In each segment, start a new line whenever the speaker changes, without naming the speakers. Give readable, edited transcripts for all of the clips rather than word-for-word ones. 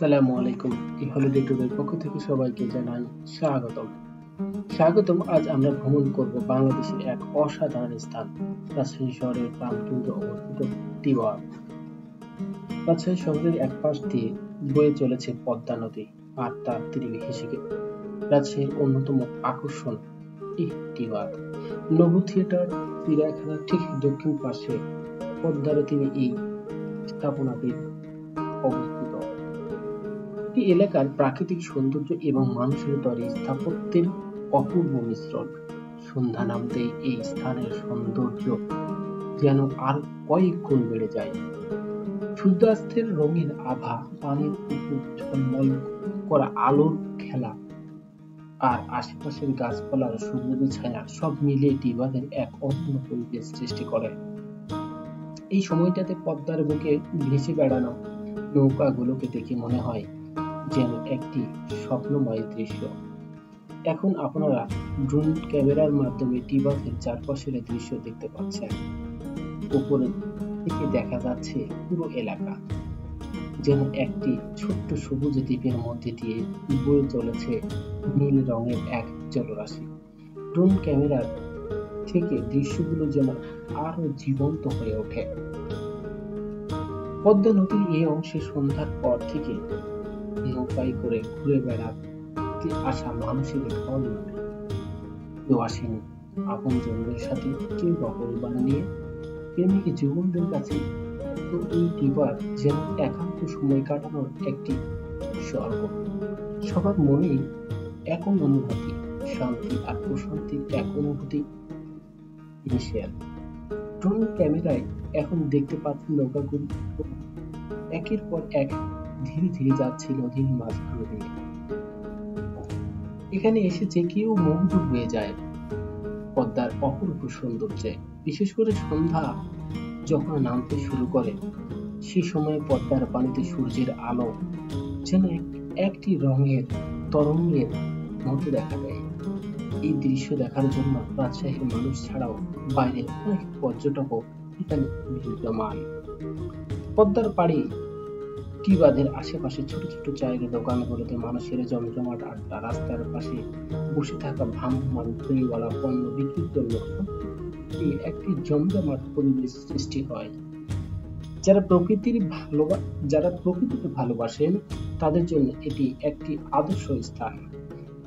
আসসালামু আলাইকুম। এই হলিডে ট্যুরের পক্ষ থেকে সবাইকে জানাই স্বাগতম। স্বাগতম। আজ আমরা ভ্রমণ করব বাংলাদেশের এক অসাধারণ স্থান, রাজশাহী শহরের প্রাণকেন্দ্রে অবস্থিত টিওয়া। রাজশাহী শহরের এক পাশ দিয়ে বয়ে চলেছে পদ্মা নদী, আর তার তীরে ঘেঁষে রাজশাহীর অন্যতম আকর্ষণ এই টিওয়া। নবু থিয়েটার চিড়িয়াখানার ঠিক দক্ষিণ পাশে পদ্মার তীরে এই স্থাপনাটি অবস্থিত। একটি এলাকার প্রাকৃতিক সৌন্দর্য এবং মানুষের তৈরি স্থাপত্যের অপূর্ব মিশ্রণ। সন্ধ্যা নামতেই এই স্থানের সৌন্দর্য যেন আর কয়েক গুণ বেড়ে যায়। সূর্যাস্তের রঙিন আভা, পানির উপর ঝলমল করা আলোর খেলা, আর আশেপাশের গাছপালার সবুজ ছায়া সব মিলিয়ে টিবাদের এক অনন্য পরিবেশ সৃষ্টি করে। এই সময়টাতে পদ্মার বুকে ভেসে বেড়ানো নৌকাগুলোকে দেখে মনে হয় যেন একটি স্বপ্নময় দৃশ্য। এখন আপনারা ড্রোন ক্যামেরার মাধ্যমে টিবাদের চারপাশের দৃশ্য দেখতে পাচ্ছেন। উপরে থেকে দেখা যাচ্ছে পুরো এলাকা যেন একটি ছোট্ট সবুজ দ্বীপের মধ্যে দিয়ে বয়ে চলেছে নীল রঙের এক জলরাশি। ড্রোন ক্যামেরার থেকে দৃশ্যগুলো যেন আরো জীবন্ত হয়ে ওঠে। পদ্মা নদীর এই অংশে সন্ধ্যার পর থেকে নৌকায় করে ঘুরে বেড়াতে আসা মানুষের ঢল নামে। কেউ আসেন আপন জনদের সাথে, কেউ বা পরিবার নিয়ে, প্রেমিক জীবনদের কাছে। তো এই টিবার যেন একান্ত সময় কাটানোর একটি স্বর্গ। সবার মনেই একই অনুভূতি, শান্তি আর প্রশান্তির এক অনুভূতি মিশে। ড্রোন ক্যামেরায় এখন দেখতে পাচ্ছেন নৌকাগুলো একের পর এক ধীরে ধীরে যাচ্ছে নদীর মাঝখানে দিয়ে। এখানে এসে যে কেউ মুগ্ধ হয়ে যায় পদ্মার অপূর্ব সৌন্দর্যে। বিশেষ করে সন্ধ্যা যখন নামতে শুরু করে, সেই সময় পদ্মার পানিতে সূর্যের আলো যেন একটি রঙের তরঙ্গের মতো দেখা দেয়। এই দৃশ্য দেখার জন্য রাজশাহীর মানুষ ছাড়াও বাইরের অনেক পর্যটকও এখানে বিদ্যমান। পদ্মার পাড়ে টিবাদের আশেপাশে ছোট ছোট চায়ের দোকানগুলোতে মানুষের জমজমাট আড্ডা, রাস্তার পাশে বসে থাকা ভ্রাম্যমাণ ফেরিওয়ালা পণ্য বিক্রির জন্য একটি জমজমাট পরিবেশ সৃষ্টি হয়। যারা প্রকৃতিকে ভালোবাসেন তাদের জন্য এটি একটি আদর্শ স্থান।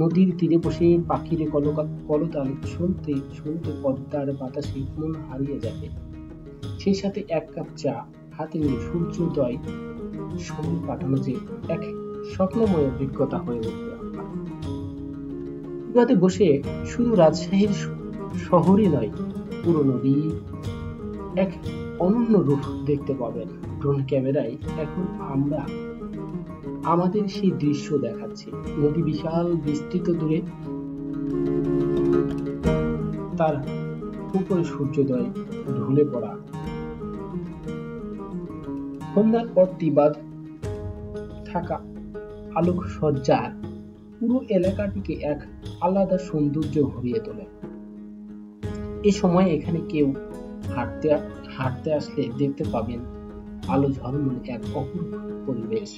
নদীর তীরে বসে পাখির কলতান শুনতে শুনতে পদ্মার বাতাসে মন হারিয়ে যাবে। সেই সাথে এক কাপ চা হাতে নিয়ে সূর্যোদয় সময় কাটানো যে এক স্বপ্নময় অভিজ্ঞতা হয়ে উঠবে। আপনার বসে শুধু রাজশাহীর শহরই নয়, পুরো নদী এক অনন্য রূপ দেখতে পাবেন। ড্রোন ক্যামেরায় এখন আমরা আমাদের সেই দৃশ্য দেখাচ্ছি। নদী বিশাল বিস্তৃত দূরে, তার উপরে সূর্যোদয় ঢলে পড়া। সন্ধ্যার পর টিবাদ থাকা আলোক সজ্জার পুরো এলাকাটিকে এক আলাদা সৌন্দর্য ভরিয়ে তোলে। এ সময় এখানে কেউ হাঁটতে আসলে দেখতে পাবেন আলো ঝলমলে এক অপূর্ব পরিবেশ।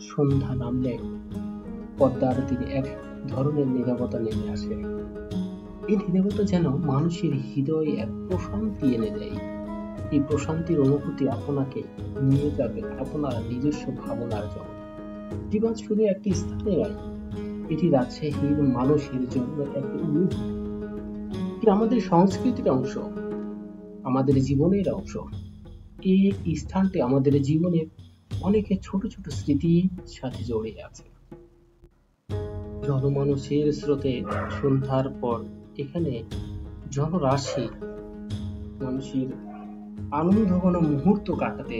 সন্ধ্যা নামলে পদ্মার তীরে এক ধরনের নীরবতা নেমে আসে। এই নীরবতা যেন মানুষের হৃদয়ে এক প্রশান্তি এনে দেয়। এই প্রশান্তির অনুভূতি আপনাকে নিয়ে যাবে আপনার নিজস্ব ভাবনার জগৎ। টিবাদ শুধু একটি স্থানে নয়, এটি রাজশাহীর মানুষের জন্য একটি অনুভূতি। এটি আমাদের সংস্কৃতির অংশ, আমাদের জীবনের অংশ। এই স্থানটি আমাদের জীবনের অনেক ছোট ছোট স্মৃতির সাথে জড়িয়ে আছে। জনমানুষের স্রোতে সন্ধ্যার পর এখানে জনরাশি মানুষের আনন্দঘন মুহূর্ত কাটাতে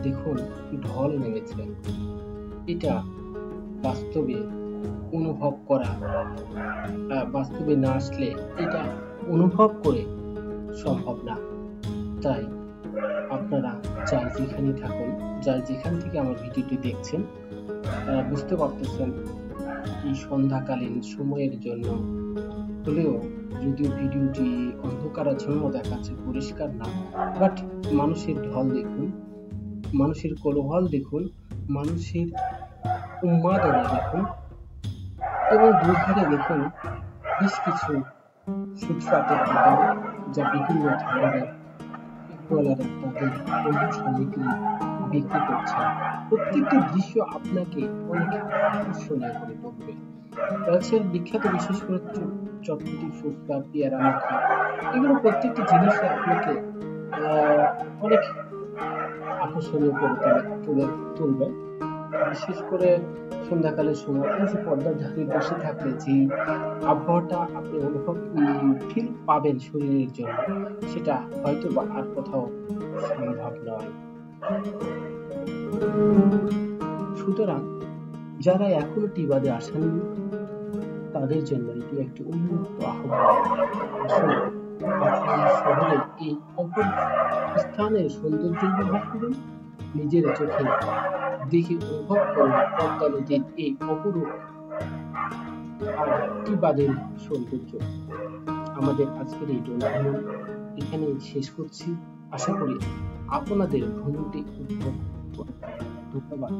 দেখুন ঢল নেমেছে। এটা বাস্তবে অনুভব করা, বাস্তবে না আসলে এটা অনুভব করে সম্ভব না। তাই আপনারা যার যেখানে থাকুন, যার যেখান থেকে আমার ভিডিওটি দেখছেন, বুঝতে পারতেছেন এই সন্ধ্যাকালীন সময়ের জন্য হলেও, যদিও ভিডিওটি অন্ধকারাচ্ছন্ন দেখাচ্ছে, পরিষ্কার না, বাট মানুষের ঢল দেখুন, মানুষের কোলাহল দেখুন, মানুষের উন্মাদনা দেখুন এবং দুধারে দেখুন বেশ কিছু ফুটপাতের দোকান যা বিভিন্ন ধরনের ফুটবলাররা তাদের পণ্য সামগ্রী বিক্রি করছে। প্রত্যেকটি দৃশ্য আপনাকে অনেক আকর্ষণীয় করে তুলবে। রাজশাহীর বিখ্যাত বিশেষ করে চটপটি, ফুচকা, পেয়ারা মাখা, এগুলো প্রত্যেকটি জিনিসই আপনাকে অনেক আকর্ষণীয় করে তুলবে। বিশেষ করে সন্ধ্যাকালের সময় এই যে পদ্মার ধারে বসে থাকলে যে আবহাওয়াটা আপনি ফিল পাবেন শরীরের জন্য, সেটা হয়তো বা আর কোথাও সম্ভব নয়। সুতরাং যারা এখনো টিবাদে আসেননি তাদের জন্য এটি একটি উন্মুক্ত আহ্বান। আসলে শহরের এই অপর স্থানের সৌন্দর্য উপভোগ করুন, নিজের চোখে দেখে অনুভব করুন পদ্মা নদীর এই অপরূপ টিবাদের সৌন্দর্য। আমাদের আজকের এই ভ্রমণ এখানে শেষ করছি। আশা করি আপনাদের ভ্রমণটি উপভোগ করতে। ধন্যবাদ।